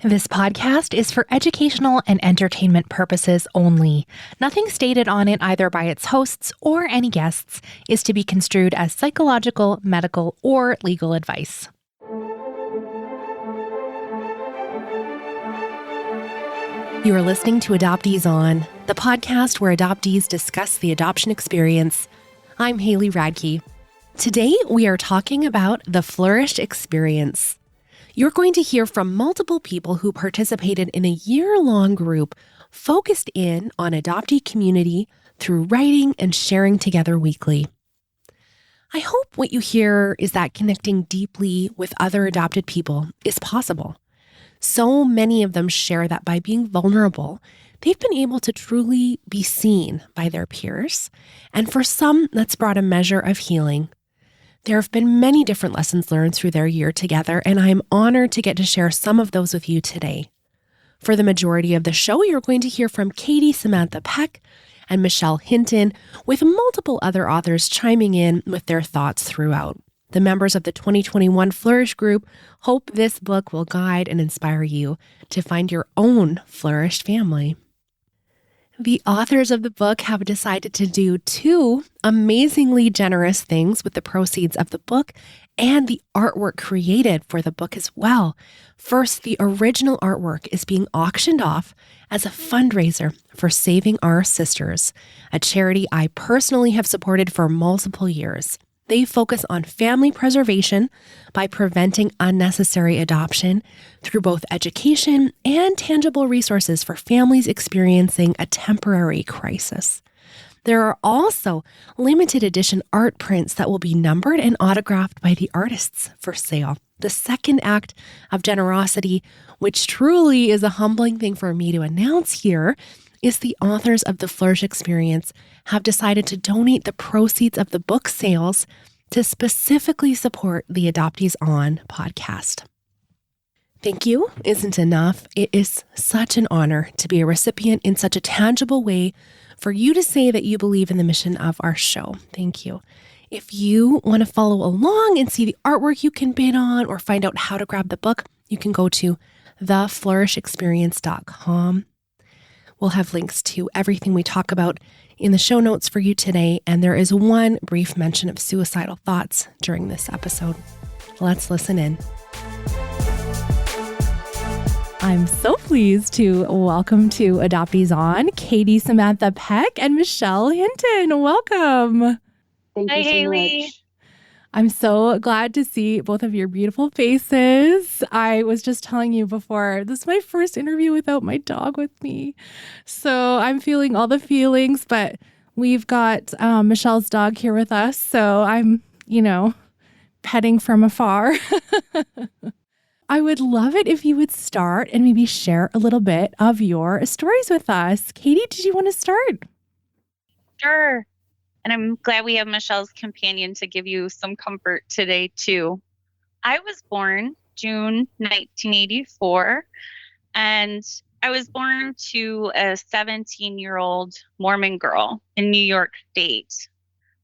This podcast is for educational and entertainment purposes only. Nothing stated on it, either by its hosts or any guests, is to be construed as psychological, medical, or legal advice. You are listening to Adoptees On, the podcast where adoptees discuss the adoption experience. I'm Haley Radke. Today, we are talking about the Flourish Experience. You're going to hear from multiple people who participated in a year-long group focused in on adoptee community through writing and sharing together weekly. I hope what you hear is that connecting deeply with other adopted people is possible. So many of them share that by being vulnerable, they've been able to truly be seen by their peers, and for some, that's brought a measure of healing. There have been many different lessons learned through their year together, and I am honored to get to share some of those with you today. For the majority of the show, you're going to hear from Catie Samantha Peck and Michelle Hinton, with multiple other authors chiming in with their thoughts throughout. The members of the 2021 Flourish group hope this book will guide and inspire you to find your own Flourish family. The authors of the book have decided to do two amazingly generous things with the proceeds of the book and the artwork created for the book as well. First, the original artwork is being auctioned off as a fundraiser for Saving Our Sisters, a charity I personally have supported for multiple years. They focus on family preservation by preventing unnecessary adoption through both education and tangible resources for families experiencing a temporary crisis. There are also limited edition art prints that will be numbered and autographed by the artists for sale. The second act of generosity, which truly is a humbling thing for me to announce here, is the authors of the Flourish Experience have decided to donate the proceeds of the book sales to specifically support the Adoptees On podcast. Thank you isn't enough. It is such an honor to be a recipient in such a tangible way for you to say that you believe in the mission of our show. Thank you. If you want to follow along and see the artwork you can bid on or find out how to grab the book, you can go to theflourishexperience.com. We'll have links to everything we talk about in the show notes for you today, and there is one brief mention of suicidal thoughts during this episode. Let's listen in. I'm so pleased to welcome to Adoptees On, Catie Samantha Peck and Michelle Hinton. Welcome. Thank you so Haley. much. I'm so glad to see both of your beautiful faces. I was just telling you before, this is my first interview without my dog with me. So I'm feeling all the feelings, but we've got Michelle's dog here with us. So I'm, petting from afar. I would love it if you would start and maybe share a little bit of your stories with us. Catie, did you want to start? Sure. And I'm glad we have Michelle's companion to give you some comfort today, too. I was born June 1984, and I was born to a 17-year-old Mormon girl in New York State.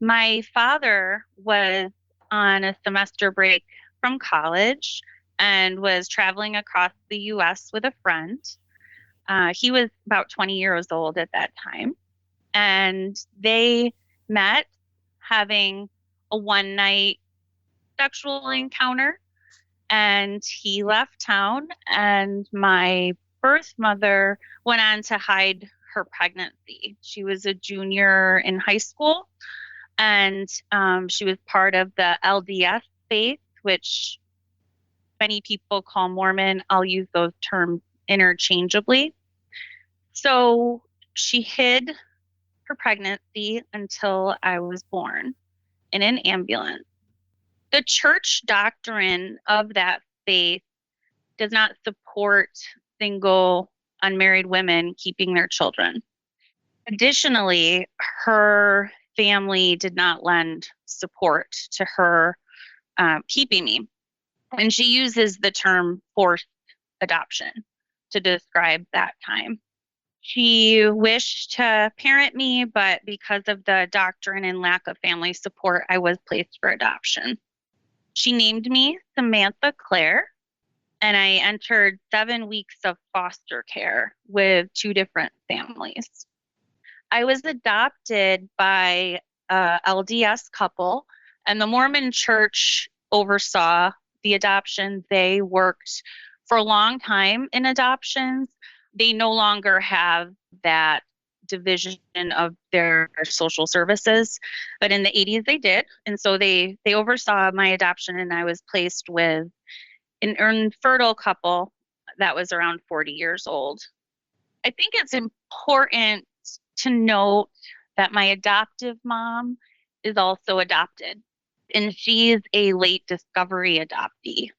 My father was on a semester break from college and was traveling across the U.S. with a friend. He was about 20 years old at that time, and they met having a one-night sexual encounter, and he left town, and my birth mother went on to hide her pregnancy. She was a junior in high school, and she was part of the LDS faith, which many people call Mormon. I'll use those terms interchangeably. So she hid her pregnancy until I was born in an ambulance. The church doctrine of that faith does not support single unmarried women keeping their children. Additionally, her family did not lend support to her keeping me. And she uses the term forced adoption to describe that time. She wished to parent me, but because of the doctrine and lack of family support, I was placed for adoption. She named me Samantha Claire, and I entered 7 weeks of foster care with two different families. I was adopted by a LDS couple, and the Mormon church oversaw the adoption. They worked for a long time in adoptions. They no longer have that division of their social services, but in the 80s they did. And so they oversaw my adoption, and I was placed with an infertile couple that was around 40 years old. I think it's important to note that my adoptive mom is also adopted, and she's a late discovery adoptee.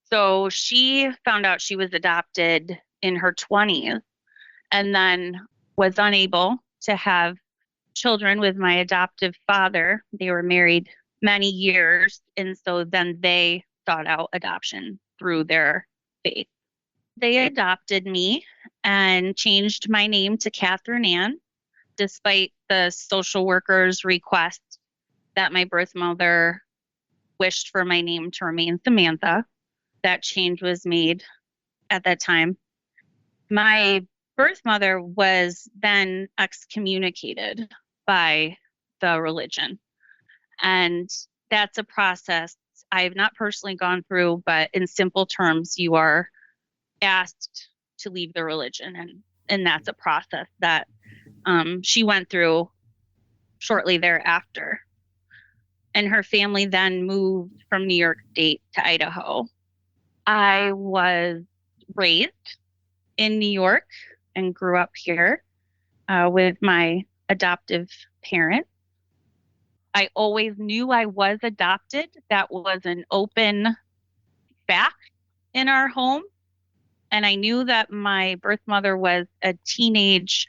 So she found out she was adopted in her 20s and then was unable to have children with my adoptive father. They were married many years, and so then they sought out adoption through their faith. They adopted me and changed my name to Catherine Ann, despite the social worker's request that my birth mother wished for my name to remain Samantha. That change was made at that time. My birth mother was then excommunicated by the religion. And that's a process I have not personally gone through, but in simple terms, you are asked to leave the religion. And that's a process that she went through shortly thereafter. And her family then moved from New York State to Idaho. I was raised in New York and grew up here with my adoptive parents. I always knew I was adopted. That was an open fact in our home. And I knew that my birth mother was a teenage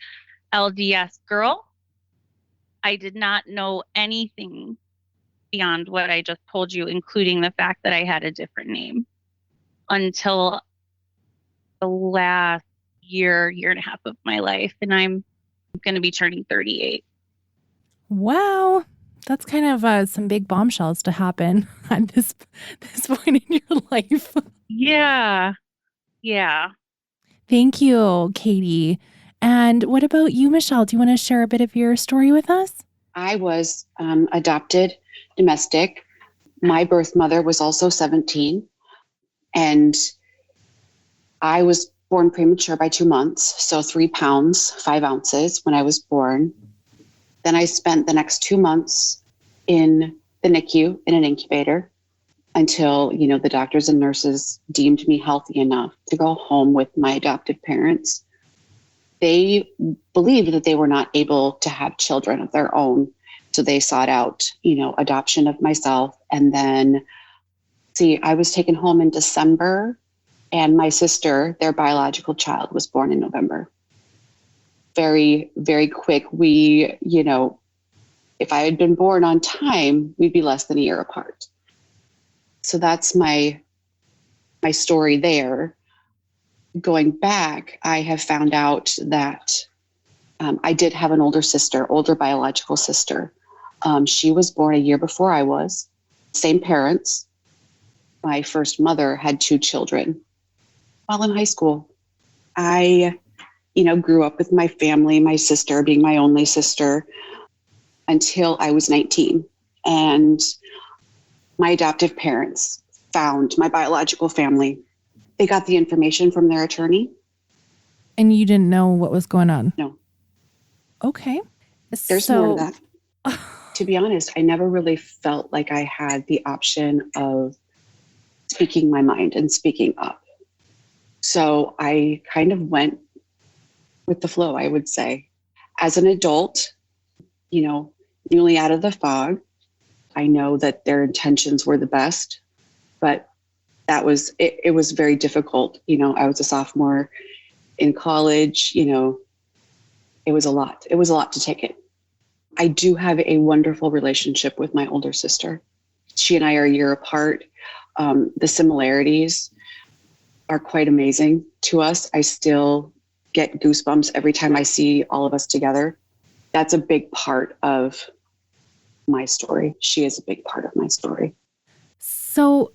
LDS girl. I did not know anything beyond what I just told you, including the fact that I had a different name, until the last year and a half of my life. And I'm going to be turning 38. Wow. That's kind of some big bombshells to happen at this point in your life. Yeah. Yeah. Thank you, Catie. And what about you, Michelle? Do you want to share a bit of your story with us? I was adopted domestic. My birth mother was also 17, and I was born premature by 2 months, so 3 pounds, 5 ounces when I was born. Then I spent the next 2 months in the NICU in an incubator until, the doctors and nurses deemed me healthy enough to go home with my adoptive parents. They believed that they were not able to have children of their own. So they sought out, adoption of myself. And then, I was taken home in December, and my sister, their biological child, was born in November. Very, very quick. We, if I had been born on time, we'd be less than a year apart. So that's my story there. Going back, I have found out that I did have an older biological sister. She was born a year before I was. Same parents. My first mother had 2 children while in high school. I, grew up with my family, my sister being my only sister, until I was 19. And my adoptive parents found my biological family. They got the information from their attorney. And you didn't know what was going on? No. Okay. There's more to that. To be honest, I never really felt like I had the option of speaking my mind and speaking up. So I kind of went with the flow, I would say. As an adult, newly out of the fog, I know that their intentions were the best, but it was very difficult. I was a sophomore in college, it was a lot. It was a lot to take in. I do have a wonderful relationship with my older sister. She and I are a year apart. The similarities are quite amazing to us. I still get goosebumps every time I see all of us together. That's a big part of my story. She is a big part of my story. So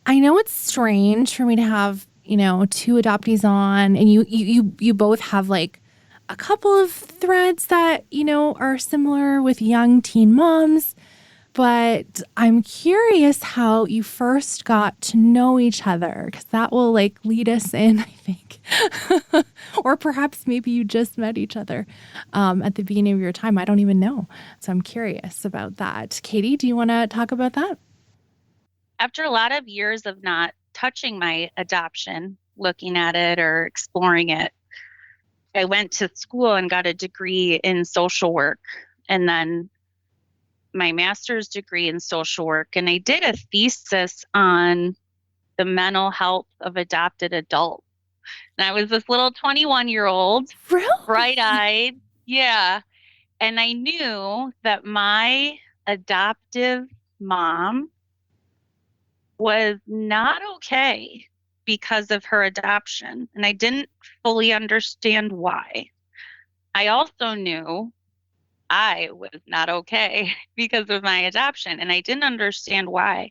I know it's strange for me to have, two adoptees on, and you both have like a couple of threads that, are similar with young teen moms. But I'm curious how you first got to know each other, because that will like lead us in, I think. Or perhaps maybe you just met each other at the beginning of your time. I don't even know. So I'm curious about that. Catie, do you want to talk about that? After a lot of years of not touching my adoption, looking at it or exploring it, I went to school and got a degree in social work, and then my master's degree in social work. And I did a thesis on the mental health of adopted adults. And I was this little 21-year-old, Really? bright-eyed. Yeah. And I knew that my adoptive mom was not okay because of her adoption. And I didn't fully understand why. I also knew I was not okay because of my adoption, and I didn't understand why.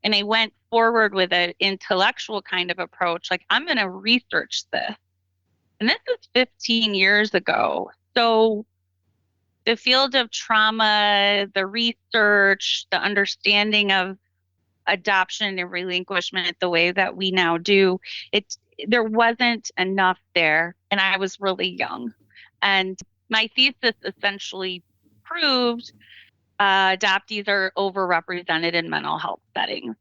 And I went forward with an intellectual kind of approach, like, I'm going to research this. And this is 15 years ago. So the field of trauma, the research, the understanding of adoption and relinquishment the way that we now do, there wasn't enough there. And I was really young. And my thesis essentially proved adoptees are overrepresented in mental health settings.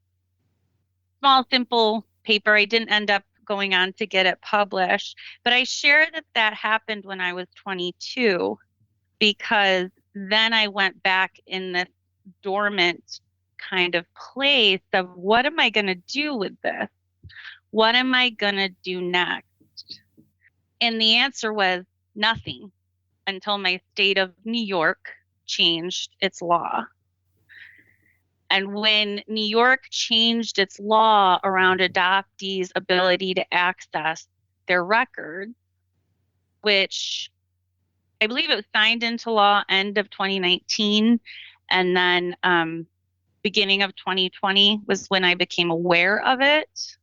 Small, simple paper. I didn't end up going on to get it published, but I shared that happened when I was 22, because then I went back in this dormant kind of place of, what am I going to do with this? What am I going to do next? And the answer was nothing, until my state of New York changed its law. And when New York changed its law around adoptees' ability to access their records, which I believe it was signed into law end of 2019, and then beginning of 2020 was when I became aware of it.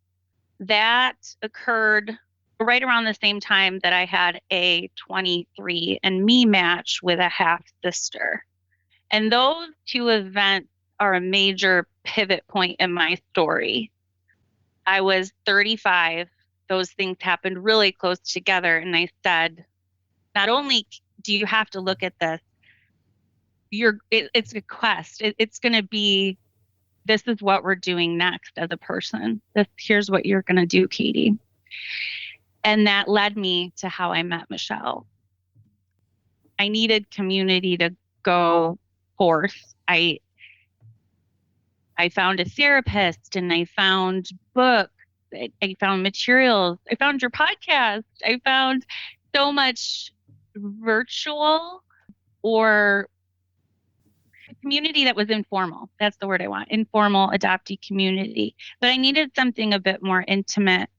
That occurred right around the same time that I had a 23andMe match with a half sister. And those two events are a major pivot point in my story. I was 35. Those things happened really close together. And I said, not only do you have to look at this, it's a quest. It's going to be, this is what we're doing next as a person. Here's what you're going to do, Catie. And that led me to how I met Michelle. I needed community to go forth. I found a therapist, and I found books. I found materials. I found your podcast. I found so much virtual or community that was informal. That's the word I want. Informal adoptee community. But I needed something a bit more intimate.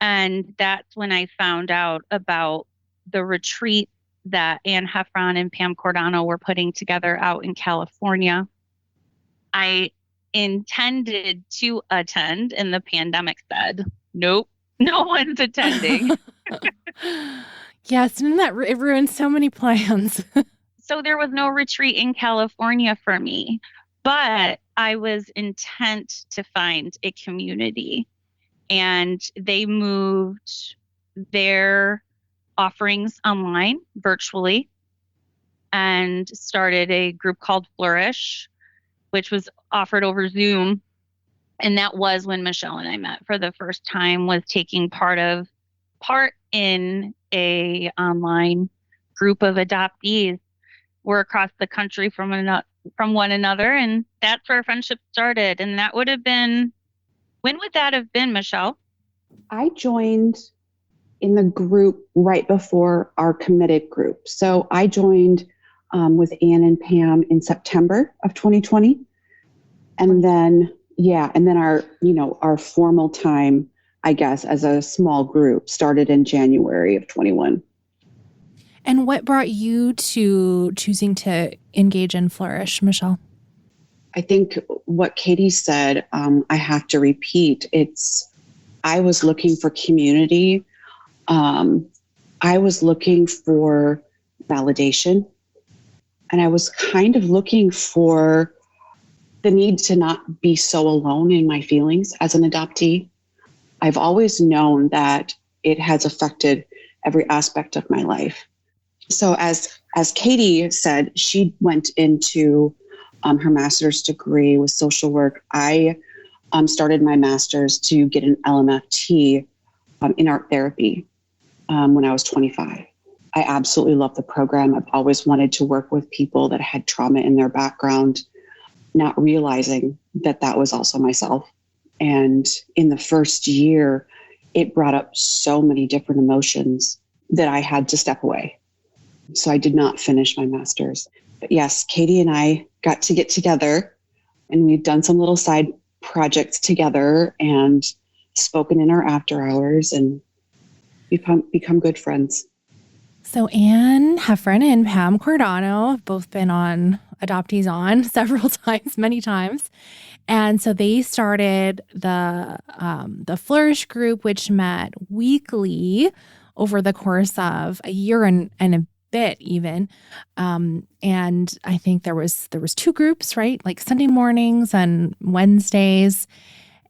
And that's when I found out about the retreat that Ann Heffron and Pam Cordano were putting together out in California. I intended to attend, and the pandemic said, nope, no one's attending. Yes, and it ruined so many plans. So there was no retreat in California for me, but I was intent to find a community. And they moved their offerings online virtually and started a group called Flourish, which was offered over Zoom. And that was when Michelle and I met for the first time, was taking part in a online group of adoptees. We're across the country from one another, and that's where our friendship started. And that would have been, when would that have been, Michelle? I joined in the group right before our committed group. So I joined with Ann and Pam in September of 2020. And then, our formal time, I guess, as a small group started in January of 21. And what brought you to choosing to engage in Flourish, Michelle? I think what Catie said, I have to repeat. I was looking for community. I was looking for validation. And I was kind of looking for the need to not be so alone in my feelings as an adoptee. I've always known that it has affected every aspect of my life. So as Catie said, she went into her master's degree with social work. I started my master's to get an LMFT in art therapy when I was 25. I absolutely love the program. I've always wanted to work with people that had trauma in their background, not realizing that that was also myself. And in the first year, it brought up so many different emotions that I had to step away. So I did not finish my master's. But yes, Catie and I got to get together, and we've done some little side projects together and spoken in our after hours and become good friends. So Anne Heffron and Pam Cordano have both been on Adoptees On several times, many times. And so they started the Flourish group, which met weekly over the course of a year and a bit even. And I think there was 2 groups, right? Like Sunday mornings and Wednesdays.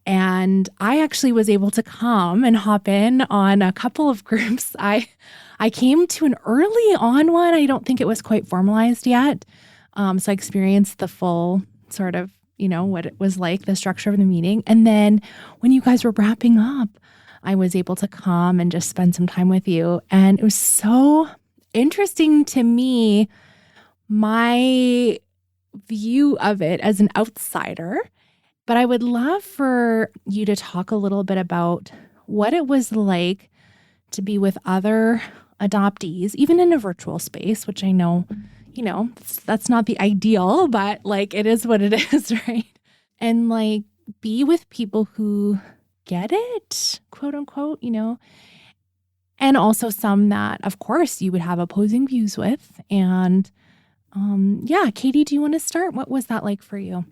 And I actually was able to come and hop in on a couple of groups. I came to an early on one. I don't think it was quite formalized yet. So I experienced the full sort of, what it was like, the structure of the meeting. And then when you guys were wrapping up, I was able to come and just spend some time with you. And it was so interesting to me, my view of it as an outsider. But I would love for you to talk a little bit about what it was like to be with other adoptees, even in a virtual space, which I know, that's not the ideal, but like it is what it is, right? And like be with people who get it, quote unquote, and also some that, of course, you would have opposing views with. And Catie, do you want to start? What was that like for you?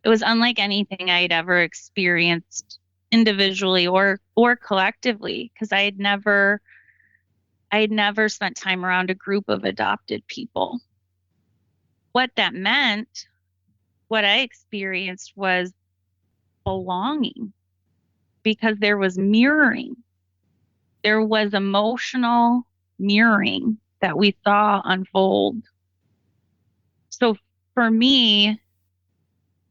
It was unlike anything I'd ever experienced individually or collectively, because I had never spent time around a group of adopted people. What that meant, what I experienced was belonging, because there was mirroring. There was emotional mirroring that we saw unfold. So for me,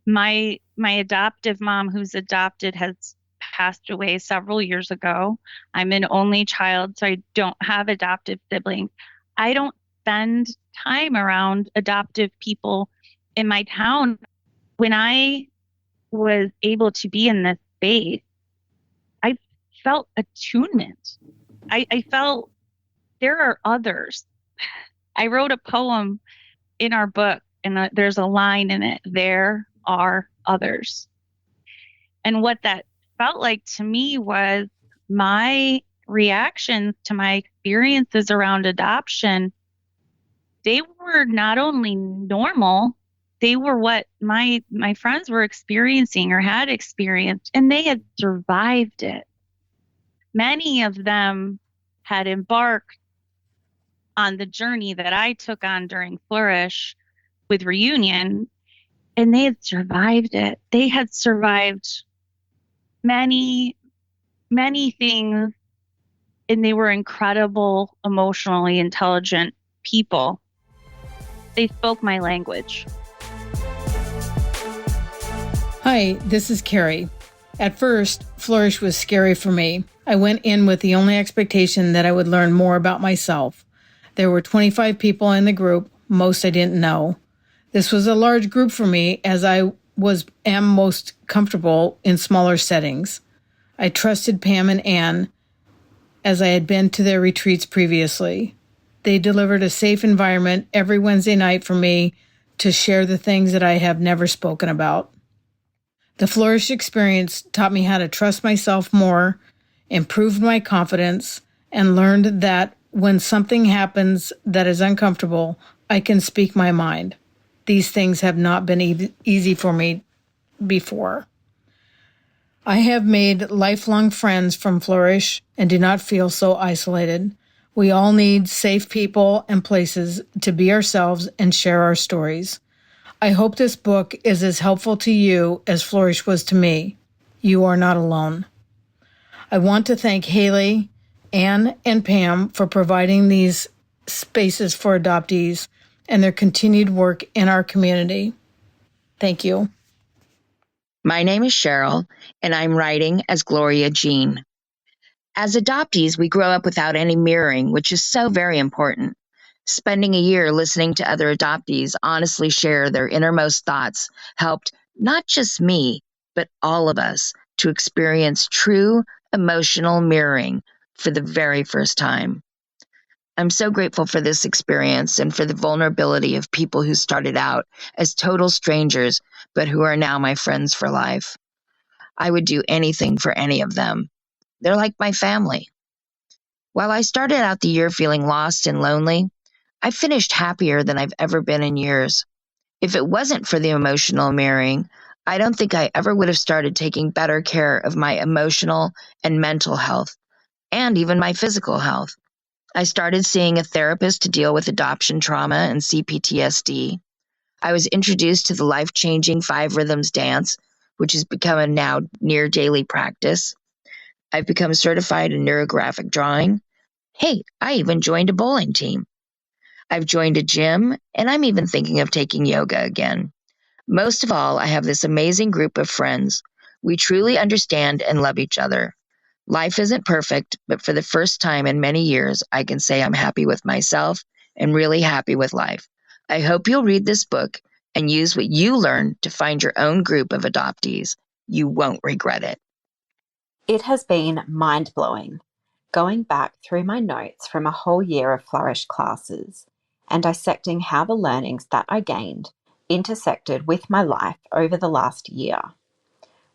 my adoptive mom, who's adopted, has passed away several years ago. I'm an only child, so I don't have adoptive siblings. I don't spend time around adoptive people in my town. When I was able to be in this space, I felt attunement. I felt there are others. I wrote a poem in our book, and there's a line in it, there are others. And what that felt like to me was my reactions to my experiences around adoption. They were not only normal, they were what my friends were experiencing or had experienced, and they had survived it. Many of them had embarked on the journey that I took on during Flourish with Reunion, and they had survived it. They had survived many, many things, and they were incredible, emotionally intelligent people. They spoke my language. Hi, this is Carrie. At first, Flourish was scary for me. I went in with the only expectation that I would learn more about myself. There were 25 people in the group, most I didn't know. This was a large group for me, as I am most comfortable in smaller settings. I trusted Pam and Anne, as I had been to their retreats previously. They delivered a safe environment every Wednesday night for me to share the things that I have never spoken about. The Flourish experience taught me how to trust myself more, improved my confidence, and learned that when something happens that is uncomfortable, I can speak my mind. these things have not been easy for me before. I have made lifelong friends from Flourish and do not feel so isolated. We all need safe people and places to be ourselves and share our stories. I hope this book is as helpful to you as Flourish was to me. You are not alone. I want to thank Haley, Anne, and Pam for providing these spaces for adoptees and their continued work in our community. Thank you. My name is Cheryl, and I'm writing as Gloria Jean. As adoptees, we grow up without any mirroring, which is so very important. Spending a year listening to other adoptees honestly share their innermost thoughts helped not just me, but all of us to experience true emotional mirroring for the very first time. I'm so grateful for this experience and for the vulnerability of people who started out as total strangers, but who are now my friends for life. I would do anything for any of them. They're like my family. While I started out the year feeling lost and lonely, I finished happier than I've ever been in years. If it wasn't for the emotional mirroring, I don't think I ever would have started taking better care of my emotional and mental health, and even my physical health. I started seeing a therapist to deal with adoption trauma and CPTSD. I was introduced to the life-changing 5 Rhythms dance, which has become a now near daily practice. I've become certified in neurographic drawing. Hey, I even joined a bowling team. I've joined a gym, and I'm even thinking of taking yoga again. Most of all, I have this amazing group of friends. We truly understand and love each other. Life isn't perfect, but for the first time in many years, I can say I'm happy with myself and really happy with life. I hope you'll read this book and use what you learn to find your own group of adoptees. You won't regret it. It has been mind-blowing, going back through my notes from a whole year of Flourish classes and dissecting how the learnings that I gained intersected with my life over the last year.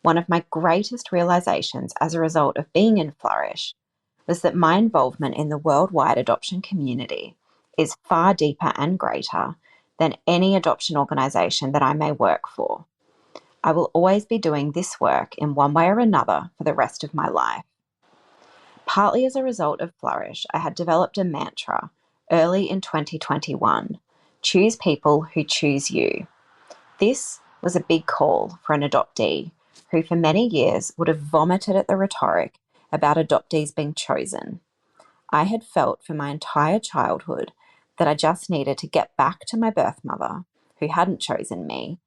One of my greatest realizations as a result of being in Flourish was that my involvement in the worldwide adoption community is far deeper and greater than any adoption organisation that I may work for. I will always be doing this work in one way or another for the rest of my life. Partly as a result of Flourish, I had developed a mantra early in 2021, choose people who choose you. This was a big call for an adoptee who for many years would have vomited at the rhetoric about adoptees being chosen. I had felt for my entire childhood that I just needed to get back to my birth mother, who hadn't chosen me,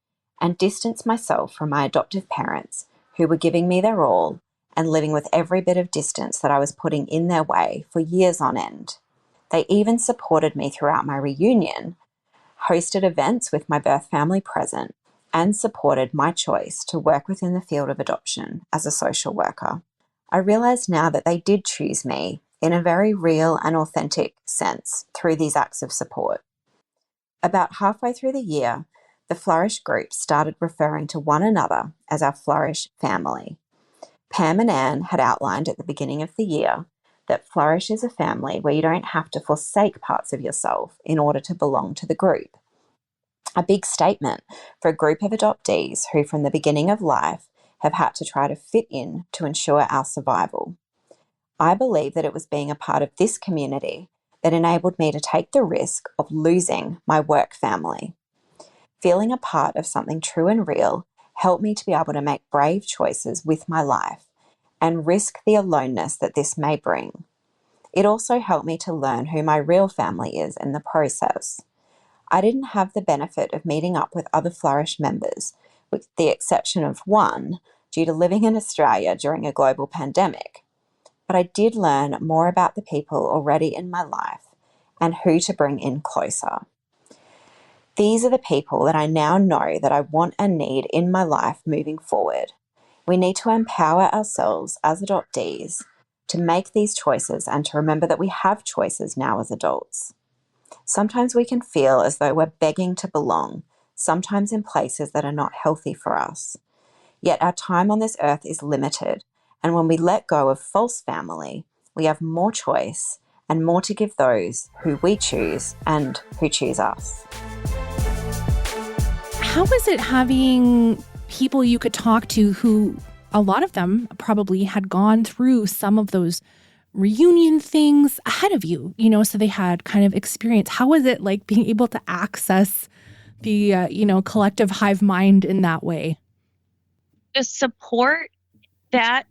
and distance myself from my adoptive parents, who were giving me their all and living with every bit of distance that I was putting in their way for years on end. They even supported me throughout my reunion, hosted events with my birth family present, and supported my choice to work within the field of adoption as a social worker. I realize now that they did choose me in a very real and authentic sense through these acts of support. About halfway through the year, the Flourish group started referring to one another as our Flourish family. Pam and Anne had outlined at the beginning of the year that Flourish is a family where you don't have to forsake parts of yourself in order to belong to the group. A big statement for a group of adoptees who from the beginning of life have had to try to fit in to ensure our survival. I believe that it was being a part of this community that enabled me to take the risk of losing my work family. Feeling a part of something true and real helped me to be able to make brave choices with my life and risk the aloneness that this may bring. It also helped me to learn who my real family is in the process. I didn't have the benefit of meeting up with other Flourish members, with the exception of one, due to living in Australia during a global pandemic. But I did learn more about the people already in my life and who to bring in closer. These are the people that I now know that I want and need in my life moving forward. We need to empower ourselves as adoptees to make these choices and to remember that we have choices now as adults. Sometimes we can feel as though we're begging to belong, sometimes in places that are not healthy for us. Yet our time on this earth is limited, and when we let go of false family, we have more choice and more to give those who we choose and who choose us. How was it having people you could talk to who, a lot of them probably had gone through some of those reunion things ahead of you, so they had kind of experience. How was it like being able to access the, collective hive mind in that way? The support that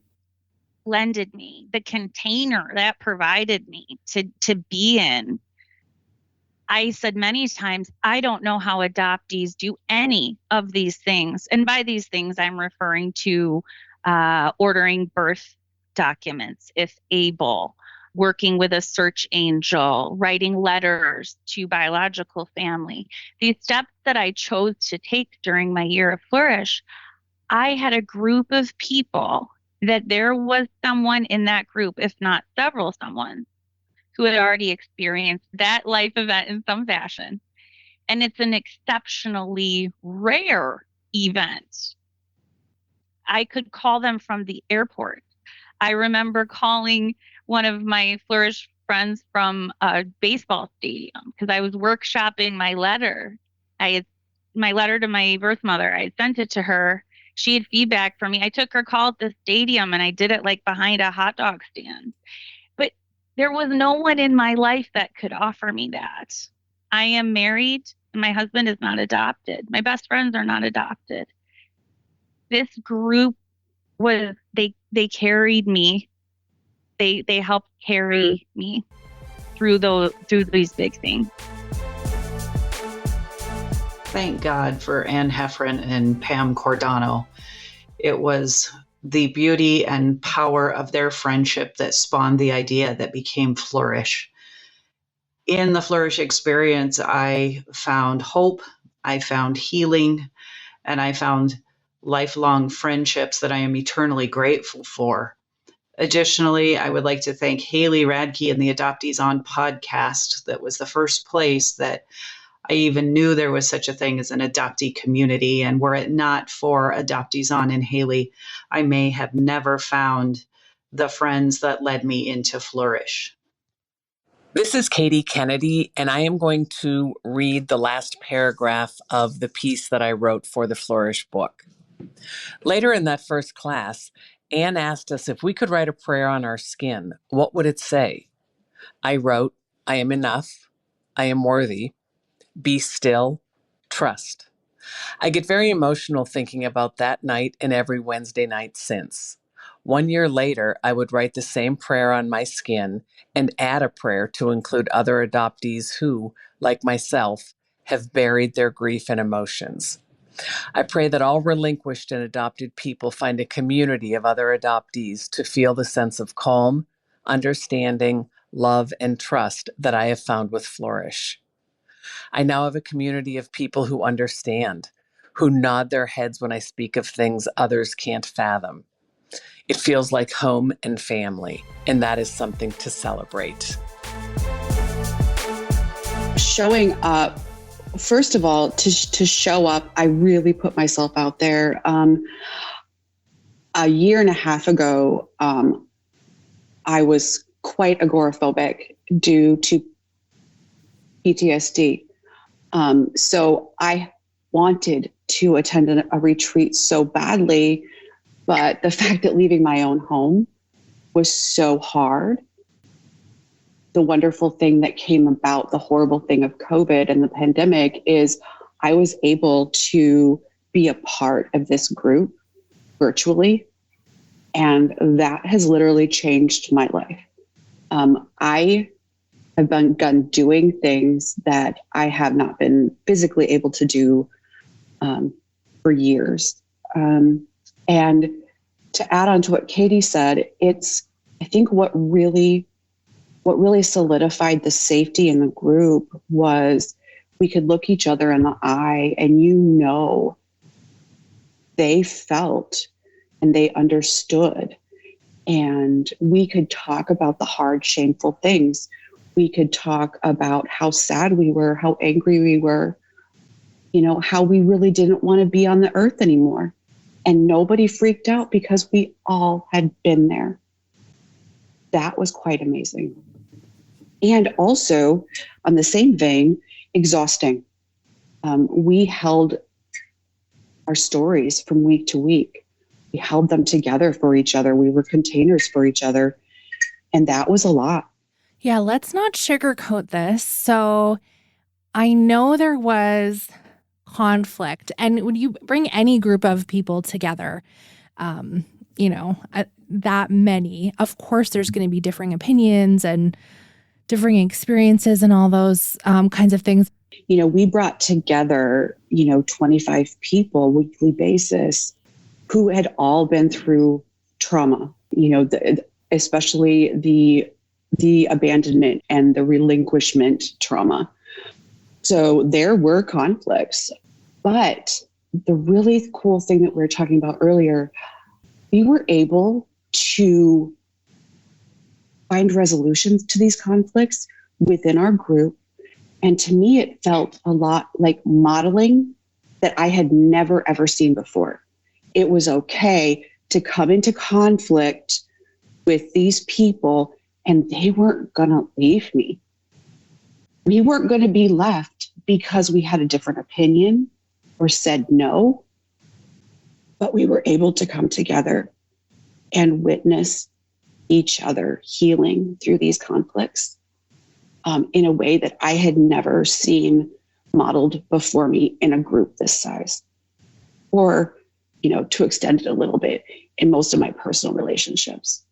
lended me, the container that provided me to be in. I said many times, I don't know how adoptees do any of these things. And by these things, I'm referring to ordering birth documents, if able, working with a search angel, writing letters to biological family. These steps that I chose to take during my year of Flourish, I had a group of people that there was someone in that group, if not several someone, who had already experienced that life event in some fashion. And it's an exceptionally rare event. I could call them from the airport. I remember calling one of my Flourish friends from a baseball stadium because I was workshopping my letter. My letter to my birth mother. I sent it to her. She had feedback for me. I took her call at the stadium and I did it like behind a hot dog stand. But there was no one in my life that could offer me that. I am married and my husband is not adopted. My best friends are not adopted. This group they carried me. They helped carry me through these big things. Thank God for Ann Heffron and Pam Cordano. It was the beauty and power of their friendship that spawned the idea that became Flourish. In the Flourish experience, I found hope, I found healing, and I found lifelong friendships that I am eternally grateful for. Additionally, I would like to thank Haley Radke and the Adoptees On podcast. That was the first place that I even knew there was such a thing as an adoptee community. And were it not for Adoptees On and Haley, I may have never found the friends that led me into Flourish. This is Katie Kennedy, and I am going to read the last paragraph of the piece that I wrote for the Flourish book. Later in that first class, Anne asked us if we could write a prayer on our skin. What would it say? I wrote, I am enough. I am worthy. Be still. Trust. I get very emotional thinking about that night and every Wednesday night since. 1 year later, I would write the same prayer on my skin and add a prayer to include other adoptees who, like myself, have buried their grief and emotions. I pray that all relinquished and adopted people find a community of other adoptees to feel the sense of calm, understanding, love, and trust that I have found with Flourish. I now have a community of people who understand, who nod their heads when I speak of things others can't fathom. It feels like home and family, and that is something to celebrate. Showing up, first of all, to show up, I really put myself out there. A year and a half ago, I was quite agoraphobic due to PTSD. So I wanted to attend a retreat so badly, but the fact that leaving my own home was so hard. The wonderful thing that came about, the horrible thing of COVID and the pandemic, is I was able to be a part of this group virtually. And that has literally changed my life. I have begun doing things that I have not been physically able to do for years. And to add on to what Katie said, I think what really solidified the safety in the group was we could look each other in the eye and they felt and they understood. And we could talk about the hard, shameful things. We could talk about how sad we were, how angry we were, how we really didn't want to be on the earth anymore. And nobody freaked out because we all had been there. That was quite amazing. And also, on the same vein, exhausting. We held our stories from week to week. We held them together for each other. We were containers for each other. And that was a lot. Yeah, let's not sugarcoat this. So I know there was conflict. And when you bring any group of people together, that many, of course, there's going to be differing opinions and differing experiences and all those kinds of things. We brought together, 25 people weekly basis who had all been through trauma, especially the abandonment and the relinquishment trauma. So there were conflicts, but the really cool thing that we were talking about earlier, we were able to find resolutions to these conflicts within our group. And to me, it felt a lot like modeling that I had never, ever seen before. It was okay to come into conflict with these people, and they weren't going to leave me. We weren't going to be left because we had a different opinion or said no, but we were able to come together and witness each other healing through these conflicts in a way that I had never seen modeled before me in a group this size. Or, to extend it a little bit, in most of my personal relationships.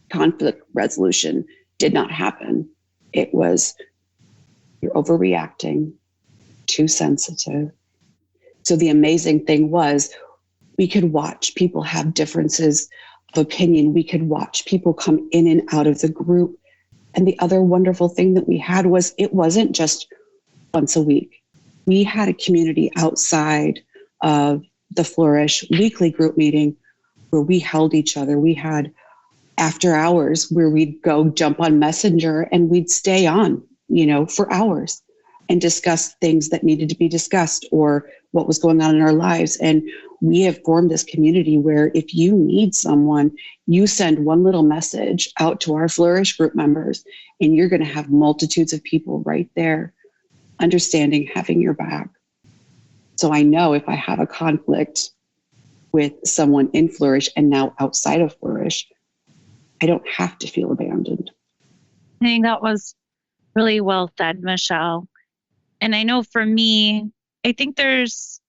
Conflict resolution did not happen. It was, you're overreacting, too sensitive. So the amazing thing was we could watch people have differences of opinion. We could watch people come in and out of the group. And the other wonderful thing that we had was it wasn't just once a week. We had a community outside of the Flourish weekly group meeting where we held each other. We had after hours where we'd go jump on Messenger and we'd stay on, for hours and discuss things that needed to be discussed or what was going on in our lives. And we have formed this community where if you need someone, you send one little message out to our Flourish group members, and you're going to have multitudes of people right there, understanding, having your back. So I know if I have a conflict with someone in Flourish and now outside of Flourish, I don't have to feel abandoned. I think that was really well said, Michelle. And I know for me, I think there's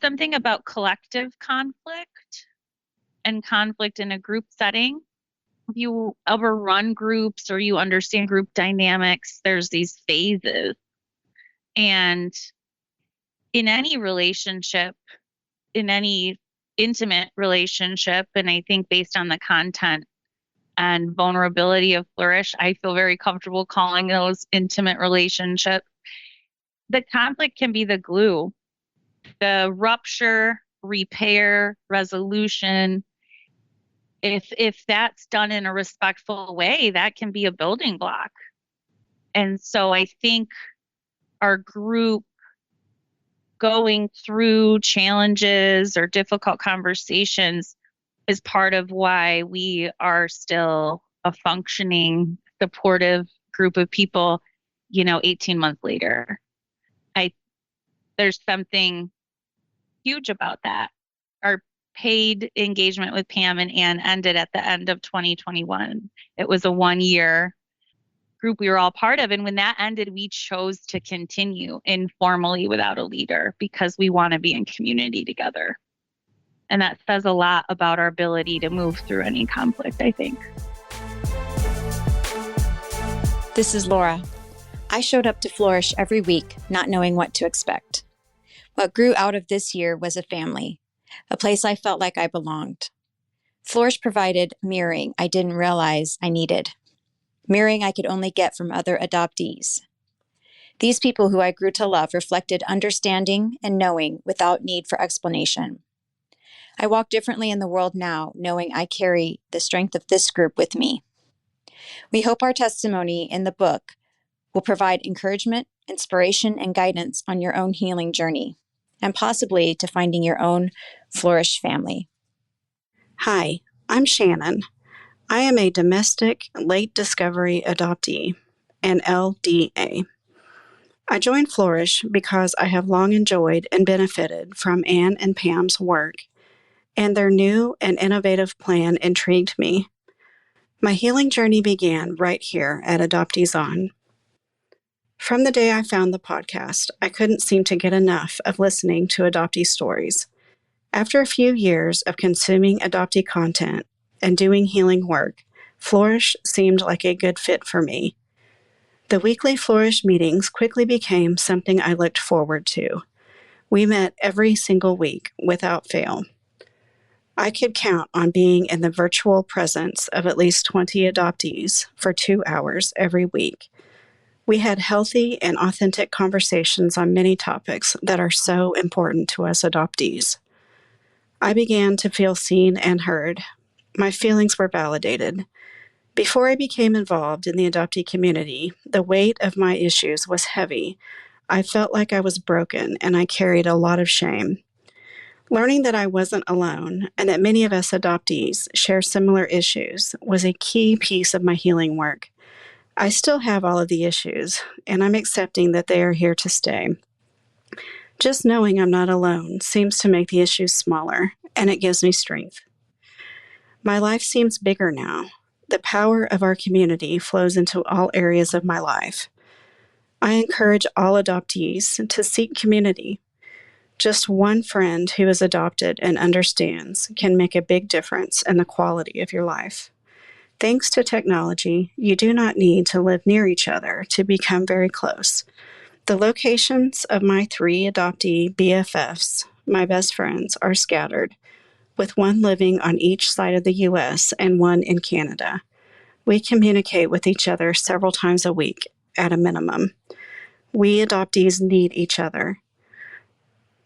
something about collective conflict and conflict in a group setting. If you ever run groups or you understand group dynamics, there's these phases. And in any relationship, in any intimate relationship, and I think based on the content and vulnerability of Flourish, I feel very comfortable calling those intimate relationships. The conflict can be the glue. The rupture, repair, resolution, if that's done in a respectful way, that can be a building block. And so I think our group going through challenges or difficult conversations is part of why we are still a functioning, supportive group of people, 18 months later. There's something huge about that. Our paid engagement with Pam and Ann ended at the end of 2021. It was a 1-year group we were all part of. And when that ended, we chose to continue informally without a leader because we want to be in community together. And that says a lot about our ability to move through any conflict, I think. This is Laura. I showed up to Flourish every week, not knowing what to expect. What grew out of this year was a family, a place I felt like I belonged. Flourish provided mirroring I didn't realize I needed, mirroring I could only get from other adoptees. These people who I grew to love reflected understanding and knowing without need for explanation. I walk differently in the world now, knowing I carry the strength of this group with me. We hope our testimony in the book will provide encouragement, inspiration, and guidance on your own healing journey, and possibly to finding your own Flourish family. Hi, I'm Shannon. I am a domestic late discovery adoptee, an LDA. I joined Flourish because I have long enjoyed and benefited from Anne and Pam's work, and their new and innovative plan intrigued me. My healing journey began right here at Adoptees On. From the day I found the podcast, I couldn't seem to get enough of listening to adoptee stories. After a few years of consuming adoptee content and doing healing work, Flourish seemed like a good fit for me. The weekly Flourish meetings quickly became something I looked forward to. We met every single week without fail. I could count on being in the virtual presence of at least 20 adoptees for 2 hours every week. We had healthy and authentic conversations on many topics that are so important to us adoptees. I began to feel seen and heard. My feelings were validated. Before I became involved in the adoptee community, the weight of my issues was heavy. I felt like I was broken and I carried a lot of shame. Learning that I wasn't alone and that many of us adoptees share similar issues was a key piece of my healing work. I still have all of the issues, and I'm accepting that they are here to stay. Just knowing I'm not alone seems to make the issues smaller, and it gives me strength. My life seems bigger now. The power of our community flows into all areas of my life. I encourage all adoptees to seek community. Just one friend who is adopted and understands can make a big difference in the quality of your life. Thanks to technology, you do not need to live near each other to become very close. The locations of my 3 adoptee BFFs, my best friends, are scattered, with one living on each side of the U.S. and one in Canada. We communicate with each other several times a week, at a minimum. We adoptees need each other.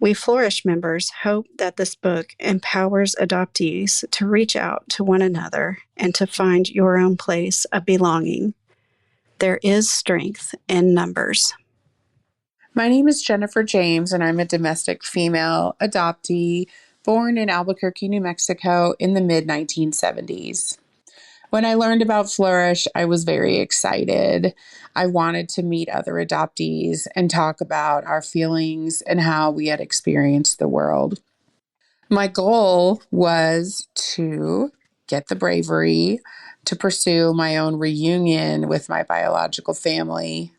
We Flourish members hope that this book empowers adoptees to reach out to one another and to find your own place of belonging. There is strength in numbers. My name is Jennifer James, and I'm a domestic female adoptee born in Albuquerque, New Mexico in the mid-1970s. When I learned about Flourish, I was very excited. I wanted to meet other adoptees and talk about our feelings and how we had experienced the world. My goal was to get the bravery to pursue my own reunion with my biological family.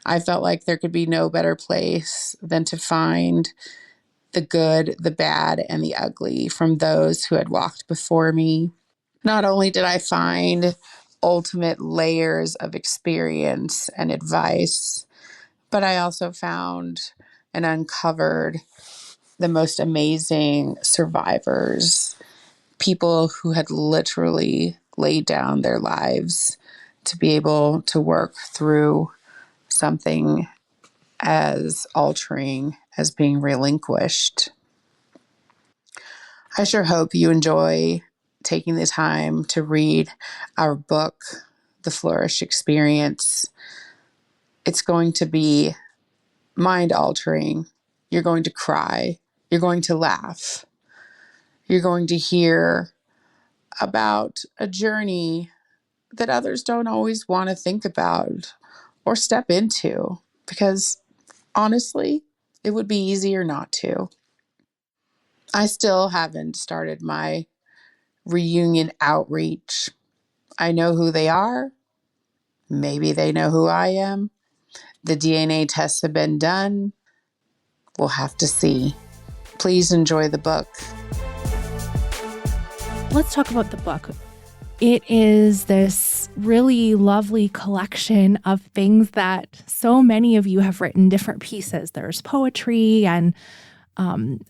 I felt like there could be no better place than to find the good, the bad, and the ugly from those who had walked before me. Not only did I find ultimate layers of experience and advice, but I also found and uncovered the most amazing survivors, people who had literally laid down their lives to be able to work through something as altering as being relinquished. I sure hope you enjoy taking the time to read our book, The Flourish Experience. It's going to be mind-altering. You're going to cry. You're going to laugh. You're going to hear about a journey that others don't always want to think about or step into, because honestly, it would be easier not to. I still haven't started my reunion outreach. I know who they are. Maybe they know who I am. The DNA tests have been done. We'll have to see. Please enjoy the book. Let's talk about the book. It is this really lovely collection of things that so many of you have written, different pieces. There's poetry and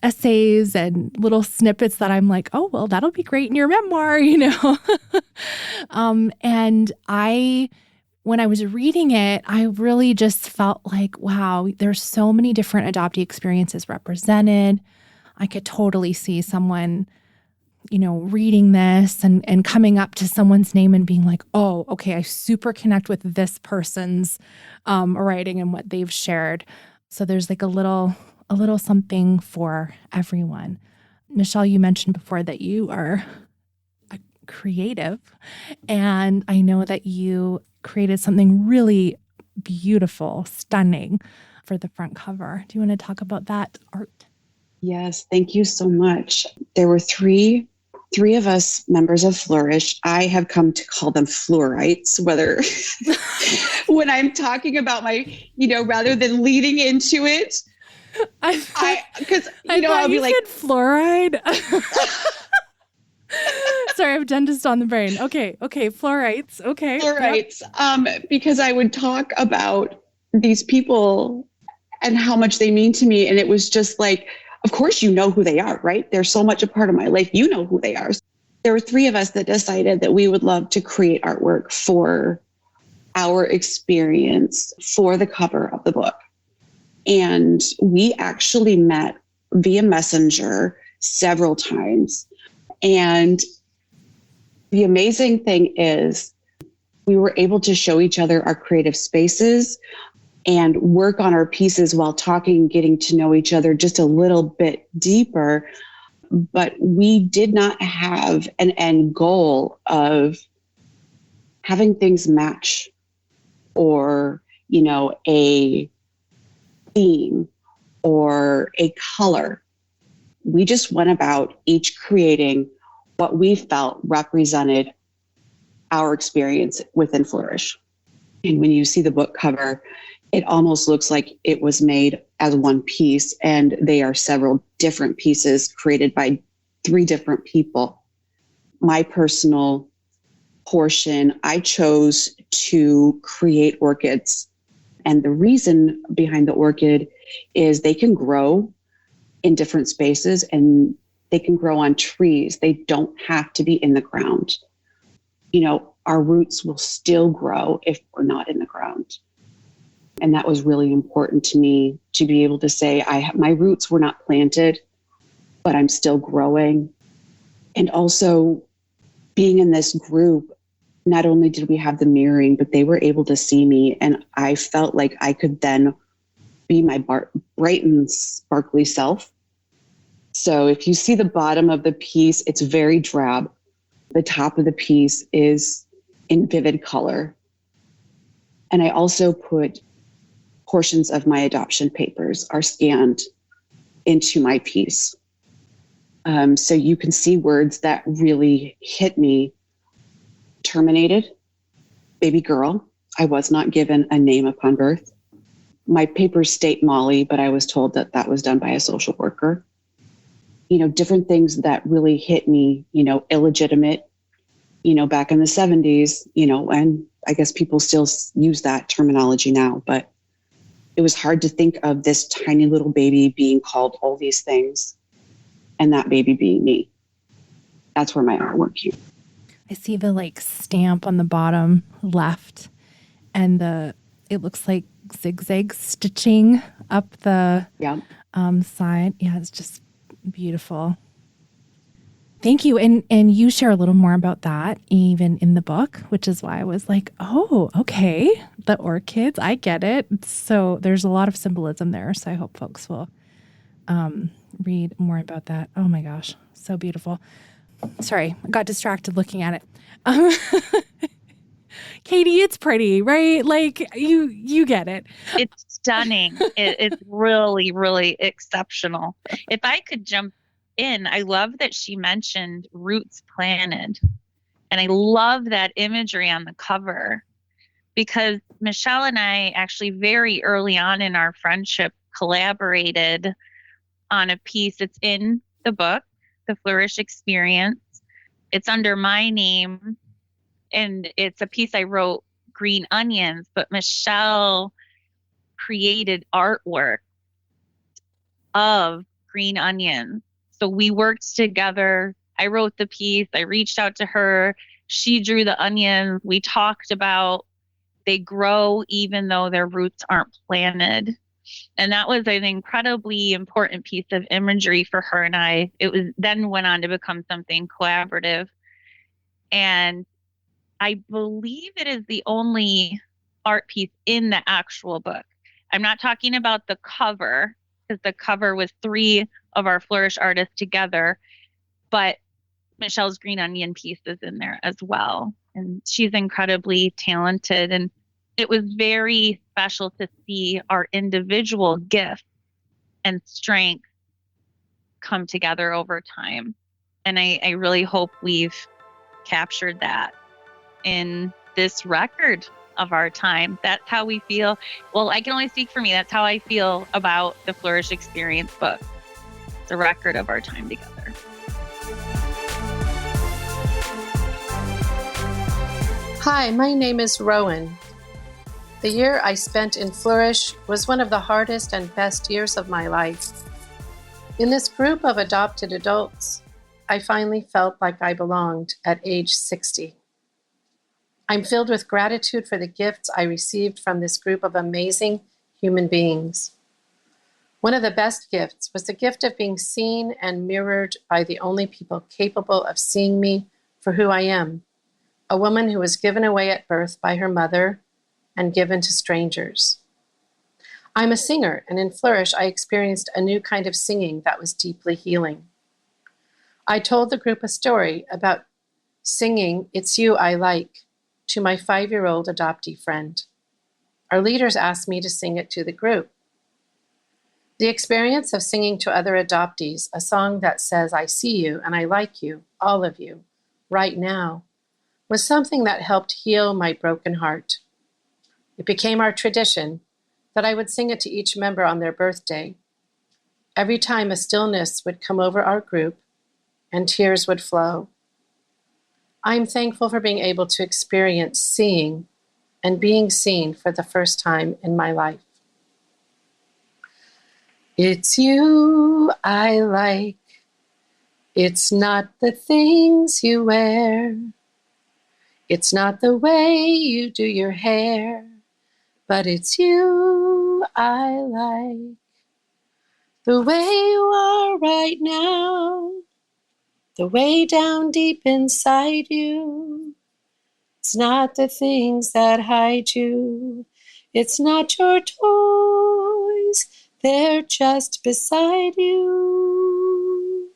essays and little snippets that I'm like, oh, well, that'll be great in your memoir, And when I was reading it, I really just felt like, wow, there's so many different adoptee experiences represented. I could totally see someone, reading this and coming up to someone's name and being like, oh, okay, I super connect with this person's writing and what they've shared. So there's like a little something for everyone. Michelle, you mentioned before that you are a creative, and I know that you created something really beautiful, stunning for the front cover. Do you want to talk about that art? Yes, thank you so much. There were three of us members of Flourish. I have come to call them Flourites, whether when I'm talking about my, rather than leading into it, because I'll be like, said fluoride. Sorry, I'm dentist on the brain. Okay, Flourites. Okay. Flourites, because I would talk about these people and how much they mean to me. And it was just like, of course, you know who they are, right? They're so much a part of my life. You know who they are. There were three of us that decided that we would love to create artwork for our experience for the cover of the book. And we actually met via Messenger several times. And the amazing thing is we were able to show each other our creative spaces and work on our pieces while talking, getting to know each other just a little bit deeper. But we did not have an end goal of having things match or, a theme or a color. We just went about each creating what we felt represented our experience within Flourish. And when you see the book cover, it almost looks like it was made as one piece, and they are several different pieces created by three different people. My personal portion, I chose to create orchids. And the reason behind the orchid is they can grow in different spaces and they can grow on trees. They don't have to be in the ground. Our roots will still grow if we're not in the ground. And that was really important to me to be able to say, my roots were not planted, but I'm still growing. And also being in this group, not only did we have the mirroring, but they were able to see me. And I felt like I could then be my bright and sparkly self. So if you see the bottom of the piece, it's very drab. The top of the piece is in vivid color. And I also put portions of my adoption papers are scanned into my piece. So you can see words that really hit me. Terminated, baby girl. I was not given a name upon birth. My papers state Molly, but I was told that was done by a social worker. Different things that really hit me, illegitimate, back in the 70s, and I guess people still use that terminology now, but it was hard to think of this tiny little baby being called all these things and that baby being me. That's where my artwork came. I see the stamp on the bottom left, and it looks like zigzag stitching up the side. Yeah, it's just beautiful. Thank you. And you share a little more about that even in the book, which is why I was like, oh, okay. The orchids, I get it. So there's a lot of symbolism there. So I hope folks will read more about that. Oh my gosh, so beautiful. Sorry, I got distracted looking at it. Catie, it's pretty, right? You get it. It's stunning. It's really, really exceptional. If I could jump in, I love that she mentioned roots planted. And I love that imagery on the cover because Michelle and I actually very early on in our friendship collaborated on a piece that's in the book, The Flourish Experience. It's under my name, and it's a piece I wrote, Green Onions, but Michelle created artwork of green onions. So we worked together. I wrote the piece. I reached out to her. She drew the onions. We talked about they grow even though their roots aren't planted. And that was an incredibly important piece of imagery for her and I. It was then went on to become something collaborative. And I believe it is the only art piece in the actual book. I'm not talking about the cover, because the cover was 3 of our Flourish artists together, but Michelle's green onion piece is in there as well. And she's incredibly talented. And it was very special to see our individual gifts and strength come together over time. And I really hope we've captured that in this record of our time. That's how we feel. Well, I can only speak for me. That's how I feel about the Flourish Experience book. It's a record of our time together. Hi, my name is Rowan. The year I spent in Flourish was one of the hardest and best years of my life. In this group of adopted adults, I finally felt like I belonged at age 60. I'm filled with gratitude for the gifts I received from this group of amazing human beings. One of the best gifts was the gift of being seen and mirrored by the only people capable of seeing me for who I am, a woman who was given away at birth by her mother and given to strangers. I'm a singer, and in Flourish, I experienced a new kind of singing that was deeply healing. I told the group a story about singing It's You I Like to my 5-year-old adoptee friend. Our leaders asked me to sing it to the group. The experience of singing to other adoptees a song that says, I see you and I like you, all of you, right now, was something that helped heal my broken heart. It became our tradition that I would sing it to each member on their birthday. Every time a stillness would come over our group and tears would flow. I'm thankful for being able to experience seeing and being seen for the first time in my life. It's you I like. It's not the things you wear. It's not the way you do your hair. But it's you I like, the way you are right now, the way down deep inside you. It's not the things that hide you. It's not your toys, they're just beside you.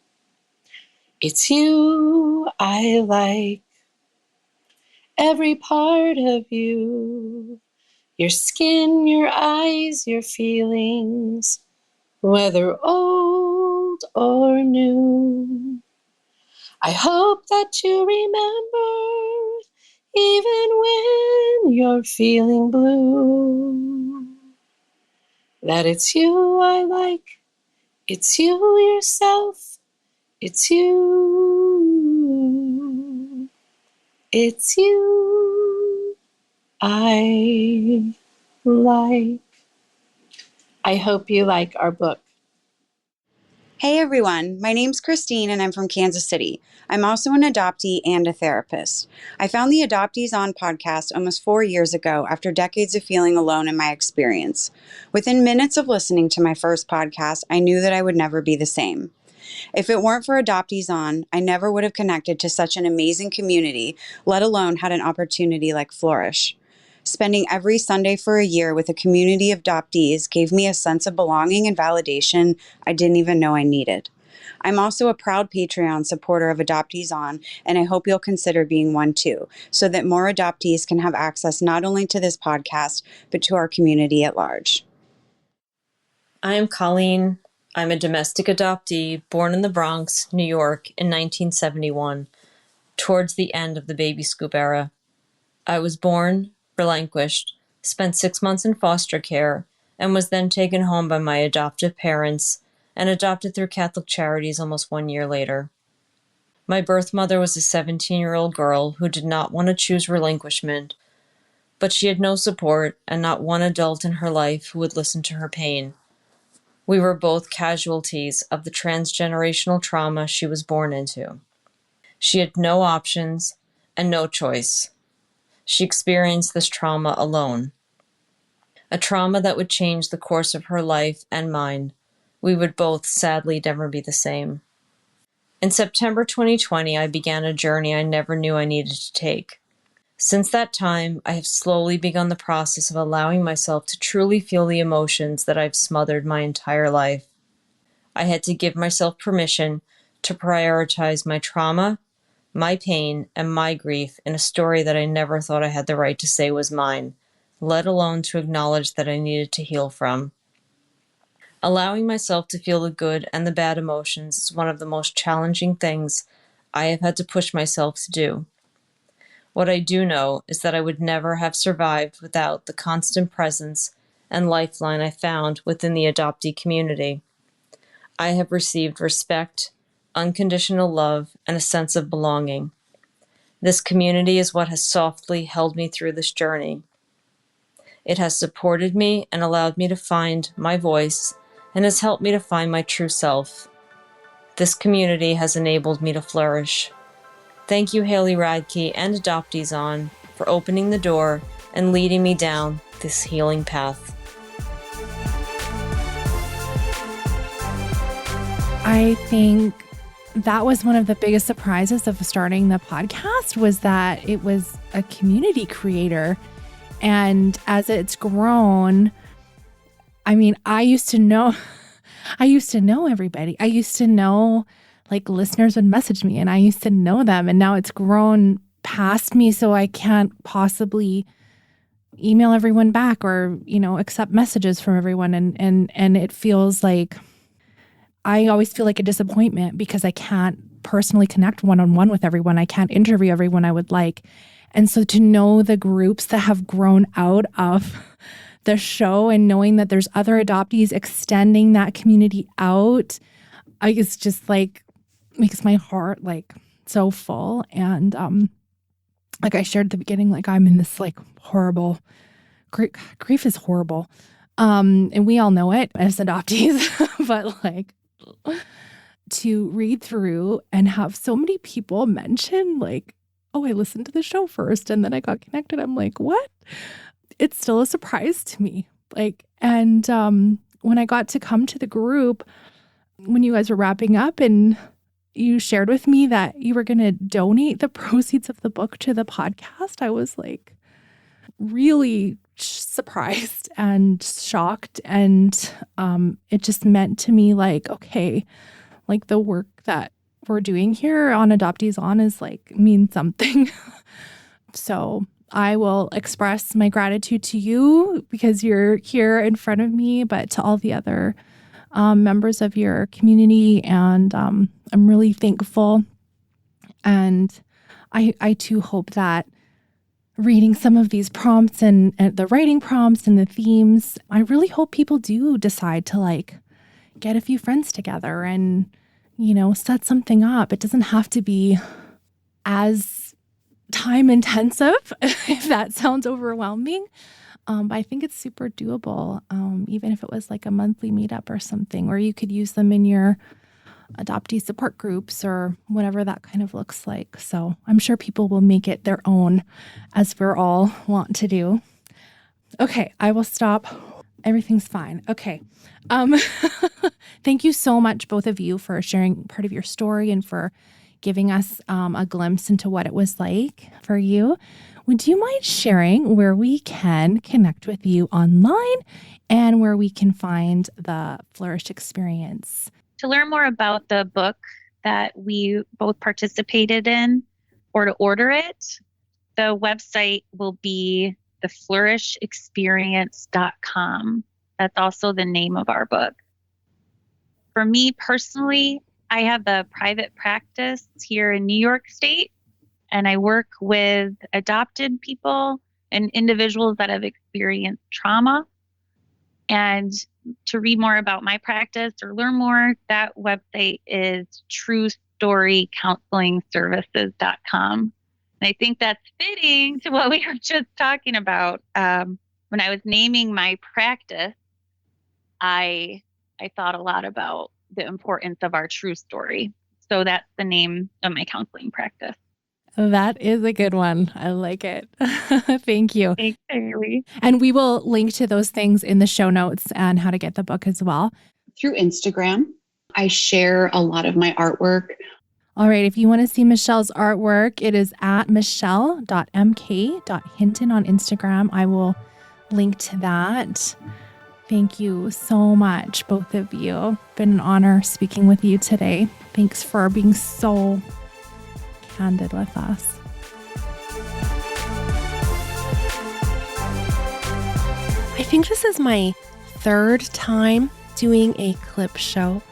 It's you I like, every part of you. Your skin, your eyes, your feelings, whether old or new. I hope that you remember, even when you're feeling blue, that it's you I like, it's you yourself, it's you, it's you I like. I hope you like our book. Hey everyone, my name's Christine and I'm from Kansas City. I'm also an adoptee and a therapist. I found the Adoptees On podcast almost 4 years ago after decades of feeling alone in my experience. Within minutes of listening to my first podcast, I knew that I would never be the same. If it weren't for Adoptees On, I never would have connected to such an amazing community, let alone had an opportunity like Flourish. Spending every Sunday for a year with a community of adoptees gave me a sense of belonging and validation I didn't even know I needed. I'm also a proud Patreon supporter of Adoptees On, and I hope you'll consider being one too, so that more adoptees can have access not only to this podcast, but to our community at large. I am Colleen. I'm a domestic adoptee born in the Bronx, New York in 1971, towards the end of the baby scoop era. I was born, relinquished, spent 6 months in foster care, and was then taken home by my adoptive parents and adopted through Catholic Charities almost 1 year later. My birth mother was a 17-year-old girl who did not want to choose relinquishment, but she had no support and not one adult in her life who would listen to her pain. We were both casualties of the transgenerational trauma she was born into. She had no options and no choice. She experienced this trauma alone. A trauma that would change the course of her life and mine. We would both sadly never be the same. In September 2020, I began a journey I never knew I needed to take. Since that time, I have slowly begun the process of allowing myself to truly feel the emotions that I've smothered my entire life. I had to give myself permission to prioritize my trauma, my pain, and my grief in a story that I never thought I had the right to say was mine. let alone to acknowledge that I needed to heal from. Allowing myself to feel the good and the bad emotions is one of the most challenging things I have had to push myself to do. What I do know is that I would never have survived without the constant presence and lifeline I found within the adoptee community. I have received respect, unconditional love, and a sense of belonging. This community is what has softly held me through this journey. It has supported me and allowed me to find my voice and has helped me to find my true self. This community has enabled me to flourish. Thank you, Haley Radke and Adoptees On, for opening the door and leading me down this healing path. I think that was one of the biggest surprises of starting the podcast, was that it was a community creator. And as it's grown, I mean, I used to know everybody. I used to know, like, listeners would message me and I used to know them, and now it's grown past me, so I can't possibly email everyone back or, accept messages from everyone. And it feels like, I always feel like a disappointment because I can't personally connect one-on-one with everyone. I can't interview everyone I would like. And so to know the groups that have grown out of the show and knowing that there's other adoptees extending that community out, it's just like makes my heart like so full. And like I shared at the beginning, like I'm in this like horrible grief is horrible. And we all know it as adoptees, but like to read through and have so many people mention like, oh, I listened to the show first and then I got connected. I'm like, what? It's still a surprise to me. Like, and when I got to come to the group, when you guys were wrapping up and you shared with me that you were going to donate the proceeds of the book to the podcast, I was like really surprised and shocked. And it just meant to me like, okay, like the work that we're doing here on Adoptees On is like means something. So I will express my gratitude to you because you're here in front of me, but to all the other members of your community. And I'm really thankful. And I too hope that reading some of these prompts and the writing prompts and the themes, I really hope people do decide to like get a few friends together and, set something up. It doesn't have to be as time intensive, if that sounds overwhelming. But I think it's super doable, even if it was like a monthly meetup or something, or you could use them in your adoptee support groups or whatever that kind of looks like. So I'm sure people will make it their own, as we're all want to do. Okay, I will stop. Everything's fine. Okay. Thank you so much, both of you, for sharing part of your story and for giving us a glimpse into what it was like for you. Would you mind sharing where we can connect with you online and where we can find the Flourish Experience? To learn more about the book that we both participated in or to order it, the website will be theflourishexperience.com. That's also the name of our book. For me personally, I have a private practice here in New York State, and I work with adopted people and individuals that have experienced trauma. And to read more about my practice or learn more, that website is truestorycounselingservices.com. And I think that's fitting to what we were just talking about. When I was naming my practice, I thought a lot about the importance of our true story. So that's the name of my counseling practice. That is a good one. I like it. Thank you. Thanks, Haley. And we will link to those things in the show notes and how to get the book as well. Through Instagram, I share a lot of my artwork. All right. If you want to see Michelle's artwork, it is at michelle.mk.hinton on Instagram. I will link to that. Thank you so much, both of you. Been an honor speaking with you today. Thanks for being so candid with us. think this is my third time doing a clip show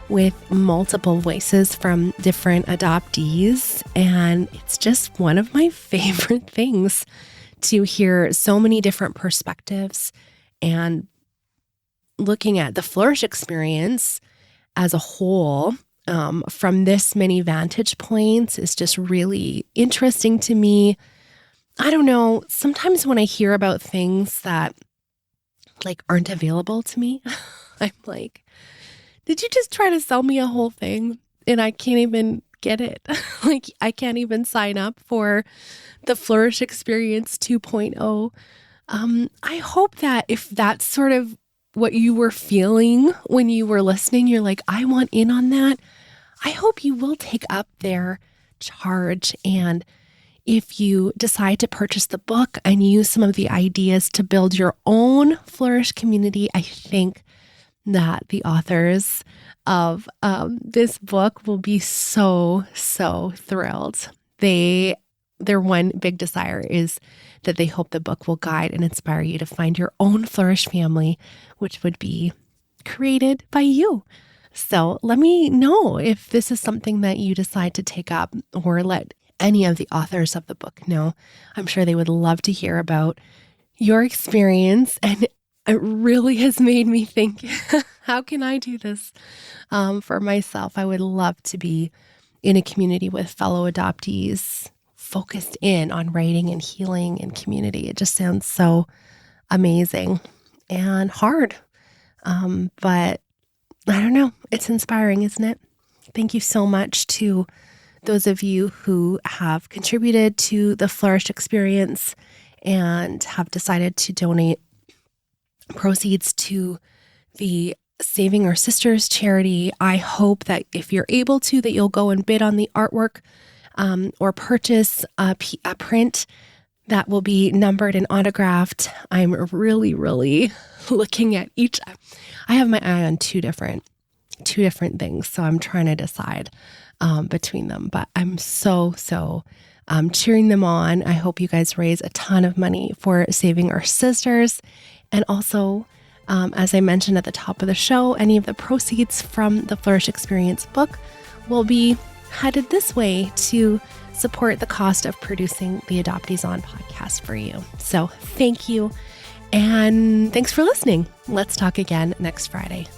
with multiple voices from different adoptees. And it's just one of my favorite things to hear so many different perspectives, and looking at the Flourish experience as a whole from this many vantage points is just really interesting to me. I don't know, sometimes when I hear about things that like aren't available to me, I'm like, did you just try to sell me a whole thing and I can't even get it? Like, I can't even sign up for the Flourish Experience 2.0. I hope that if that's sort of what you were feeling when you were listening, you're like, I want in on that. I hope you will take up their charge. And if you decide to purchase the book and use some of the ideas to build your own Flourish community, I think that the authors of this book will be so thrilled. Their one big desire is that they hope the book will guide and inspire you to find your own Flourish family, which would be created by you. So let me know if this is something that you decide to take up, or let any of the authors of the book know. I'm sure they would love to hear about your experience, and it really has made me think, how can I do this for myself? I would love to be in a community with fellow adoptees focused in on writing and healing and community. It just sounds so amazing and hard. But I don't know. It's inspiring, isn't it? Thank you so much to those of you who have contributed to the Flourish experience and have decided to donate proceeds to the Saving Our Sisters charity. I hope that if you're able to, that you'll go and bid on the artwork or purchase a print that will be numbered and autographed. I'm really looking at each. I have my eye on two different things, so I'm trying to decide between them. But I'm so cheering them on. I hope you guys raise a ton of money for Saving Our Sisters. And also, as I mentioned at the top of the show, any of the proceeds from the Flourish Experience book will be headed this way to support the cost of producing the Adoptees On podcast for you. So thank you. And thanks for listening. Let's talk again next Friday.